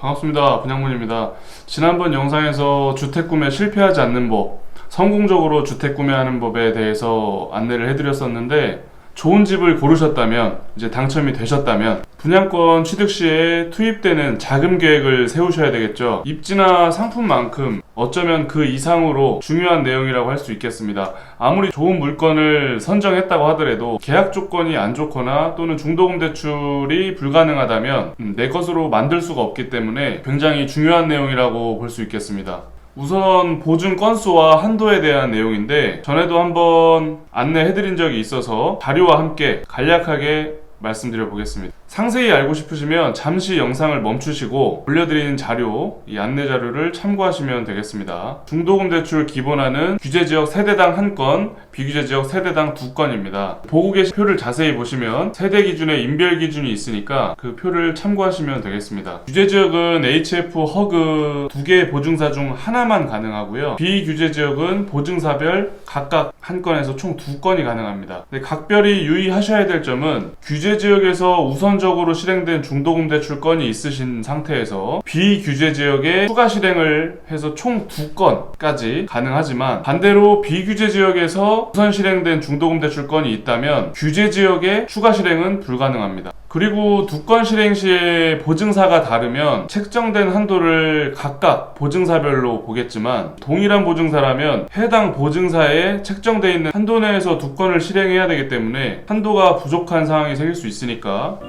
반갑습니다. 분양문입니다. 지난번 영상에서 주택 구매 실패하지 않는 법, 성공적으로 주택 구매하는 법에 대해서 안내를 해드렸었는데, 좋은 집을 고르셨다면, 이제 당첨이 되셨다면 분양권 취득 시에 투입되는 자금 계획을 세우셔야 되겠죠. 입지나 상품만큼 어쩌면 그 이상으로 중요한 내용이라고 할 수 있겠습니다. 아무리 좋은 물건을 선정했다고 하더라도 계약 조건이 안 좋거나 또는 중도금 대출이 불가능하다면 내 것으로 만들 수가 없기 때문에 굉장히 중요한 내용이라고 볼 수 있겠습니다. 우선 보증 건수와 한도에 대한 내용인데, 전에도 한번 안내해드린 적이 있어서 자료와 함께 간략하게 말씀드려 보겠습니다. 상세히 알고 싶으시면 잠시 영상을 멈추시고 올려드린 자료, 이 안내 자료를 참고하시면 되겠습니다. 중도금 대출 기본안은 규제지역 세대당 1건, 비규제지역 세대당 2건입니다. 보고 계신 표를 자세히 보시면 세대 기준의 인별 기준이 있으니까 그 표를 참고하시면 되겠습니다. 규제지역은 HF, 허그 2개의 보증사 중 하나만 가능하고요. 비규제지역은 보증사별 각각 1건에서 총 2건이 가능합니다. 각별히 유의하셔야 될 점은, 규제지역에서 우선적으로 실행된 중도금 대출 건이 있으신 상태에서 비규제 지역에 추가 실행을 해서 총 2건까지 가능하지만, 반대로 비규제 지역에서 우선 실행된 중도금 대출 건이 있다면 규제 지역에 추가 실행은 불가능합니다. 그리고 2건 실행 시에 보증사가 다르면 책정된 한도를 각각 보증사별로 보겠지만, 동일한 보증사라면 해당 보증사에 책정되어 있는 한도 내에서 2건을 실행해야 되기 때문에 한도가 부족한 상황이 생길 수 있으니까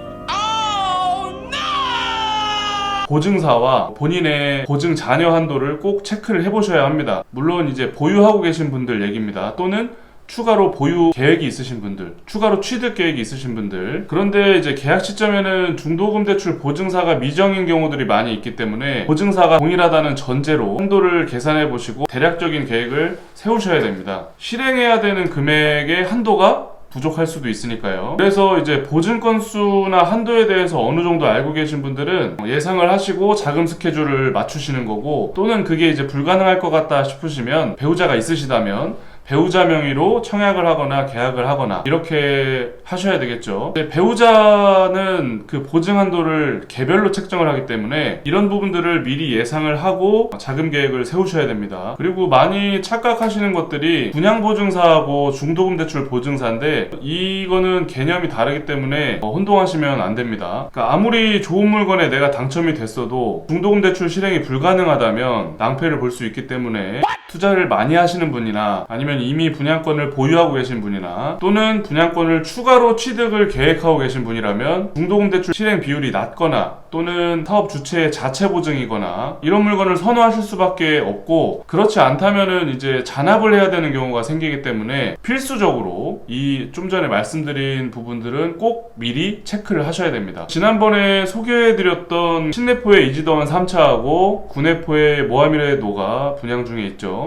보증사와 본인의 보증 잔여 한도를 꼭 체크를 해보셔야 합니다. 물론 이제 보유하고 계신 분들 얘기입니다. 또는 추가로 보유 계획이 있으신 분들, 추가로 취득 계획이 있으신 분들. 그런데 이제 계약 시점에는 중도금 대출 보증사가 미정인 경우들이 많이 있기 때문에 보증사가 동일하다는 전제로 한도를 계산해 보시고 대략적인 계획을 세우셔야 됩니다. 실행해야 되는 금액의 한도가 부족할 수도 있으니까요. 그래서 이제 보증 건수나 한도에 대해서 어느 정도 알고 계신 분들은 예상을 하시고 자금 스케줄을 맞추시는 거고, 또는 그게 이제 불가능할 것 같다 싶으시면 배우자가 있으시다면 배우자 명의로 청약을 하거나 계약을 하거나 이렇게 하셔야 되겠죠. 배우자는 그 보증 한도를 개별로 책정을 하기 때문에 이런 부분들을 미리 예상을 하고 자금 계획을 세우셔야 됩니다. 그리고 많이 착각하시는 것들이 분양보증사하고 중도금 대출 보증사인데, 이거는 개념이 다르기 때문에 혼동하시면 안 됩니다. 그러니까 아무리 좋은 물건에 내가 당첨이 됐어도 중도금 대출 실행이 불가능하다면 낭패를 볼 수 있기 때문에, 투자를 많이 하시는 분이나 아니면 이미 분양권을 보유하고 계신 분이나 또는 분양권을 추가로 취득을 계획하고 계신 분이라면 중도금 대출 실행 비율이 낮거나 또는 사업 주체의 자체 보증이거나 이런 물건을 선호하실 수밖에 없고, 그렇지 않다면은 이제 잔압을 해야 되는 경우가 생기기 때문에 필수적으로 이 좀 전에 말씀드린 부분들은 꼭 미리 체크를 하셔야 됩니다. 지난번에 소개해드렸던 신내포의 이지더원 3차하고 구내포의 모하미르의 노가 분양 중에 있죠.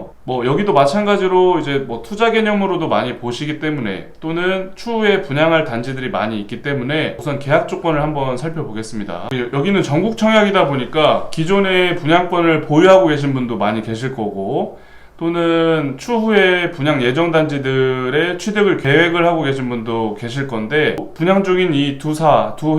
여기도 마찬가지로 이제 투자 개념으로도 많이 보시기 때문에, 또는 추후에 분양할 단지들이 많이 있기 때문에 우선 계약 조건을 한번 살펴보겠습니다. 여기는 전국 청약이다 보니까 기존에 분양권을 보유하고 계신 분도 많이 계실 거고, 또는 추후에 분양 예정 단지들의 취득을 계획을 하고 계신 분도 계실 건데, 분양 중인 이 두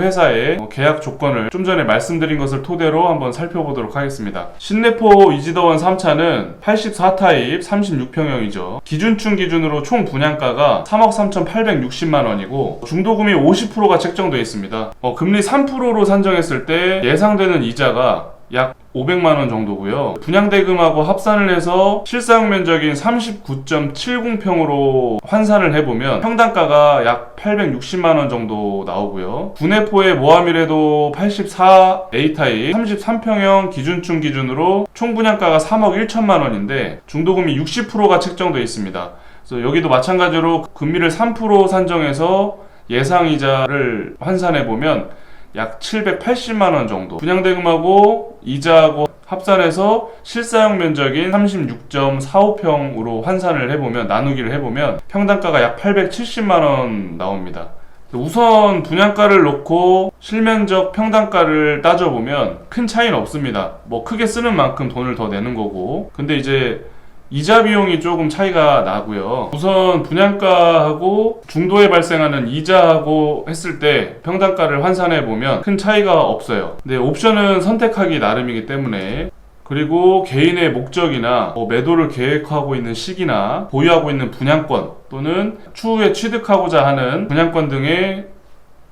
회사의 계약 조건을 좀 전에 말씀드린 것을 토대로 한번 살펴보도록 하겠습니다. 신내포 이지더원 3차는 84타입 36평형이죠. 기준층 기준으로 총 분양가가 3억 3,860만 원이고 중도금이 50%가 책정되어 있습니다. 금리 3%로 산정했을 때 예상되는 이자가 약 500만 원 정도고요. 분양대금하고 합산을 해서 실사용 면적인 39.70평으로 환산을 해보면 평당가가 약 860만 원 정도 나오고요. 구내포의 모하미레도 84A타입 33평형 기준층 기준으로 총 분양가가 3억 1천만 원인데 중도금이 60%가 책정되어 있습니다. 그래서 여기도 마찬가지로 금리를 3% 산정해서 예상이자를 환산해보면 약 780만원 정도, 분양대금하고 이자하고 합산해서 실사용 면적인 36.45평으로 환산을 해보면, 나누기를 해보면 평당가가 약 870만원 나옵니다. 우선 분양가를 놓고 실면적 평당가를 따져보면 큰 차이는 없습니다. 크게 쓰는 만큼 돈을 더 내는 거고, 근데 이제 이자 비용이 조금 차이가 나고요. 우선 분양가하고 중도에 발생하는 이자하고 했을 때 평당가를 환산해 보면 큰 차이가 없어요. 근데 옵션은 선택하기 나름이기 때문에, 그리고 개인의 목적이나 매도를 계획하고 있는 시기나 보유하고 있는 분양권 또는 추후에 취득하고자 하는 분양권 등의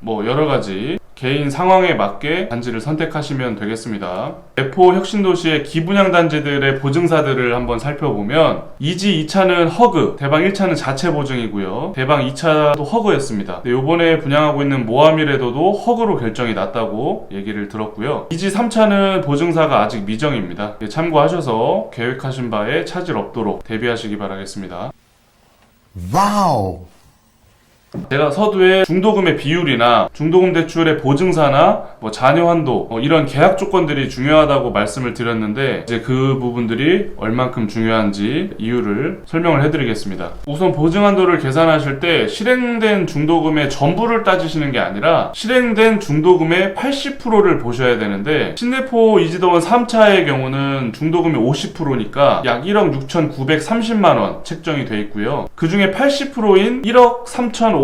여러가지 개인 상황에 맞게 단지를 선택하시면 되겠습니다. 내포 혁신도시의 기분양 단지들의 보증사들을 한번 살펴보면 이지 2차는 허그, 대방 1차는 자체 보증이고요. 대방 2차도 허그였습니다. 요번에 분양하고 있는 모하미레도도 허그로 결정이 났다고 얘기를 들었고요. 이지 3차는 보증사가 아직 미정입니다. 참고하셔서 계획하신 바에 차질 없도록 대비하시기 바라겠습니다. 와우! 제가 서두에 중도금의 비율이나 중도금 대출의 보증사나 잔여 한도 이런 계약 조건들이 중요하다고 말씀을 드렸는데, 이제 그 부분들이 얼만큼 중요한지 이유를 설명을 해드리겠습니다. 우선 보증 한도를 계산하실 때 실행된 중도금의 전부를 따지시는 게 아니라 실행된 중도금의 80%를 보셔야 되는데, 신내포 이지더원 3차의 경우는 중도금이 50%니까 약 1억 6,930만원 책정이 돼 있고요. 그 중에 80%인 1억 3,544만원이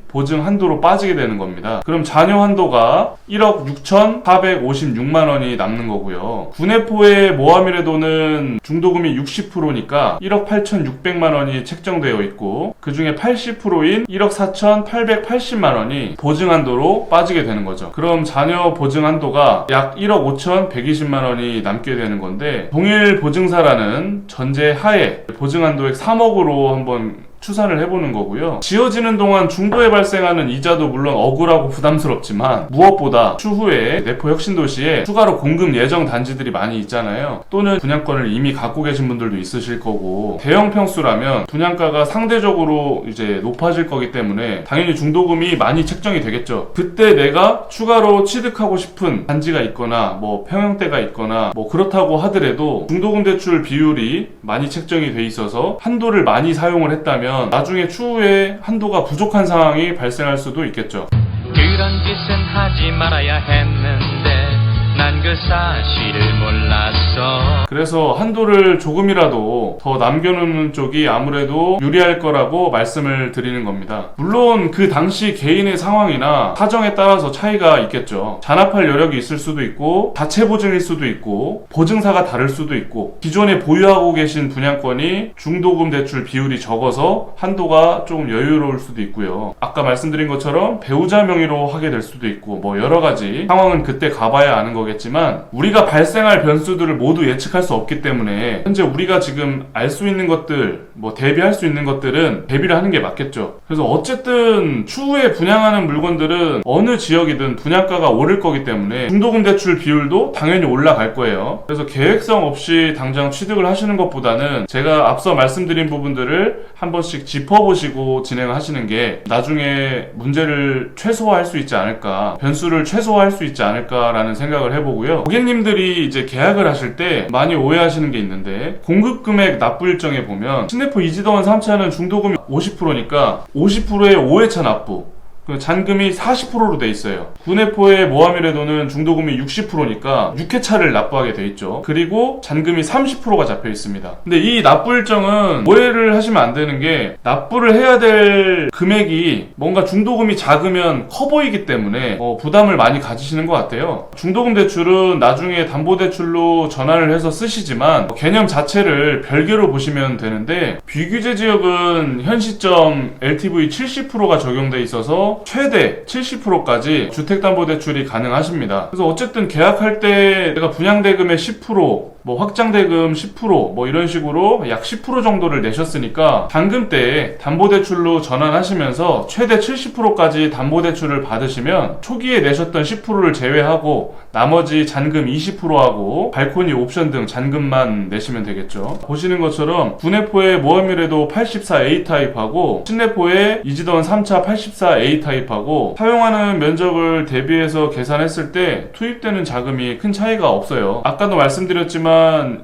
보증 한도로 빠지게 되는 겁니다. 그럼 잔여 한도가 1억 6,456만원이 남는 거고요. 구내포의 모하미레도는 중도금이 60%니까 1억 8,600만원이 책정되어 있고, 그 중에 80%인 1억 4,880만원이 보증 한도로 빠지게 되는 거죠. 그럼 잔여 보증 한도가 약 1억 5,120만원이 남게 되는 건데, 동일 보증사라는 전제 하에 보증 한도액 3억으로 한번 추산을 해보는 거고요. 지어지는 동안 중도에 발생하는 이자도 물론 억울하고 부담스럽지만, 무엇보다 추후에 내포 혁신도시에 추가로 공급 예정 단지들이 많이 있잖아요. 또는 분양권을 이미 갖고 계신 분들도 있으실 거고, 대형 평수라면 분양가가 상대적으로 이제 높아질 거기 때문에 당연히 중도금이 많이 책정이 되겠죠. 그때 내가 추가로 취득하고 싶은 단지가 있거나 평형대가 있거나 그렇다고 하더라도 중도금 대출 비율이 많이 책정이 돼 있어서 한도를 많이 사용을 했다면 나중에 추후에 한도가 부족한 상황이 발생할 수도 있겠죠. 그런 짓은 하지 말아야 했는데 난 그 사실을 몰랐어. 그래서 한도를 조금이라도 더 남겨놓는 쪽이 아무래도 유리할 거라고 말씀을 드리는 겁니다. 물론 그 당시 개인의 상황이나 사정에 따라서 차이가 있겠죠. 잔압할 여력이 있을 수도 있고, 자체 보증일 수도 있고, 보증사가 다를 수도 있고, 기존에 보유하고 계신 분양권이 중도금 대출 비율이 적어서 한도가 좀 여유로울 수도 있고요. 아까 말씀드린 것처럼 배우자 명의로 하게 될 수도 있고, 여러 가지 상황은 그때 가봐야 아는 거겠지만, 우리가 발생할 변수들을 모두 예측할 수 없기 때문에 현재 우리가 지금 알 수 있는 것들, 대비할 수 있는 것들은 대비를 하는 게 맞겠죠. 그래서 어쨌든 추후에 분양하는 물건들은 어느 지역이든 분양가가 오를 거기 때문에 중도금 대출 비율도 당연히 올라갈 거예요. 그래서 계획성 없이 당장 취득을 하시는 것보다는 제가 앞서 말씀드린 부분들을 한 번씩 짚어보시고 진행하시는 게 나중에 문제를 최소화할 수 있지 않을까, 변수를 최소화할 수 있지 않을까라는 생각을 해보고요. 고객님들이 이제 계약을 하실 때 많이 오해하시는 게 있는데, 공급금액 납부 일정에 보면 신내포 이지더원 3차는 중도금이 50%니까 50%의 5회차 납부, 잔금이 40%로 돼 있어요. 구내포의 모하미레도는 중도금이 60%니까 6회차를 납부하게 돼 있죠. 그리고 잔금이 30%가 잡혀 있습니다. 근데 이 납부 일정은 오해를 하시면 안 되는 게, 납부를 해야 될 금액이 뭔가 중도금이 작으면 커 보이기 때문에 부담을 많이 가지시는 것 같아요. 중도금 대출은 나중에 담보대출로 전환을 해서 쓰시지만 개념 자체를 별개로 보시면 되는데, 비규제 지역은 현 시점 LTV 70%가 적용돼 있어서 최대 70%까지 주택담보대출이 가능하십니다. 그래서 어쨌든 계약할 때 내가 분양대금의 10%, 확장대금 10%, 이런 식으로 약 10% 정도를 내셨으니까 잔금 때 담보대출로 전환하시면서 최대 70%까지 담보대출을 받으시면 초기에 내셨던 10%를 제외하고 나머지 잔금 20%하고 발코니 옵션 등 잔금만 내시면 되겠죠. 보시는 것처럼 구내포의 모하미레도 84A 타입하고 신내포의 이지더원 3차 84A 타입하고 사용하는 면적을 대비해서 계산했을 때 투입되는 자금이 큰 차이가 없어요. 아까도 말씀드렸지만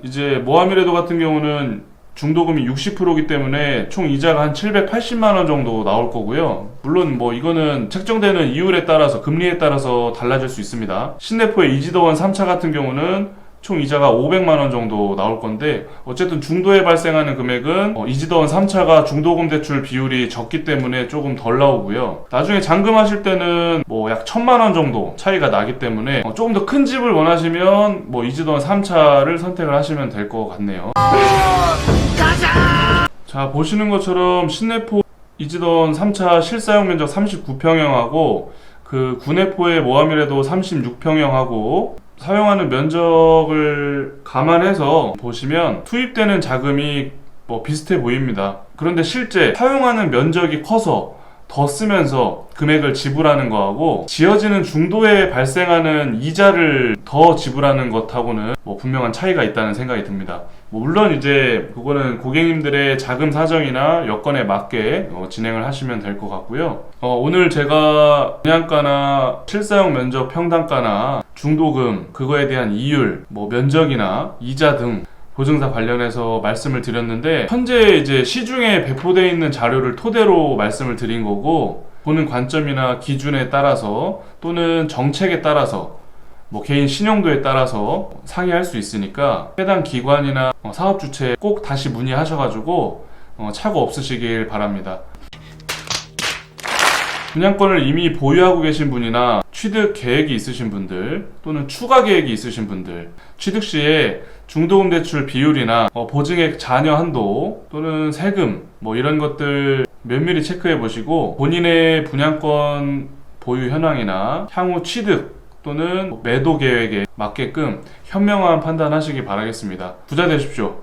이제 모하미레도 같은 경우는 중도금이 60%이기 때문에 총 이자가 한 780만원 정도 나올 거고요. 물론 이거는 책정되는 이율에 따라서, 금리에 따라서 달라질 수 있습니다. 신내포의 이지더원 3차 같은 경우는 총 이자가 500만 원 정도 나올 건데, 어쨌든 중도에 발생하는 금액은 이지던 3차가 중도금 대출 비율이 적기 때문에 조금 덜 나오고요. 나중에 잔금하실 때는 뭐 약 1000만 원 정도 차이가 나기 때문에 조금 더 큰 집을 원하시면 뭐 이지던 3차를 선택을 하시면 될 것 같네요. 자, 보시는 것처럼 신내포 이지던 3차 실사용 면적 39평형하고 그 구내포의 모함이라도 36평형하고 사용하는 면적을 감안해서 보시면 투입되는 자금이 뭐 비슷해 보입니다. 그런데 실제 사용하는 면적이 커서 더 쓰면서 금액을 지불하는 거하고 지어지는 중도에 발생하는 이자를 더 지불하는 것하고는 뭐 분명한 차이가 있다는 생각이 듭니다. 뭐 물론 이제 그거는 고객님들의 자금 사정이나 여건에 맞게 진행을 하시면 될 것 같고요. 오늘 제가 분양가나 실사용 면적 평당가나 중도금 그거에 대한 이율, 뭐 면적이나 이자 등 보증사 관련해서 말씀을 드렸는데, 현재 이제 시중에 배포되어 있는 자료를 토대로 말씀을 드린 거고, 보는 관점이나 기준에 따라서 또는 정책에 따라서 뭐 개인 신용도에 따라서 상이할 수 있으니까 해당 기관이나 사업 주체에 꼭 다시 문의하셔가지고 착오 없으시길 바랍니다. 분양권을 이미 보유하고 계신 분이나 취득 계획이 있으신 분들 또는 추가 계획이 있으신 분들, 취득 시에 중도금 대출 비율이나 보증액 잔여 한도 또는 세금 뭐 이런 것들 면밀히 체크해 보시고 본인의 분양권 보유 현황이나 향후 취득 또는 매도 계획에 맞게끔 현명한 판단하시기 바라겠습니다. 부자 되십시오.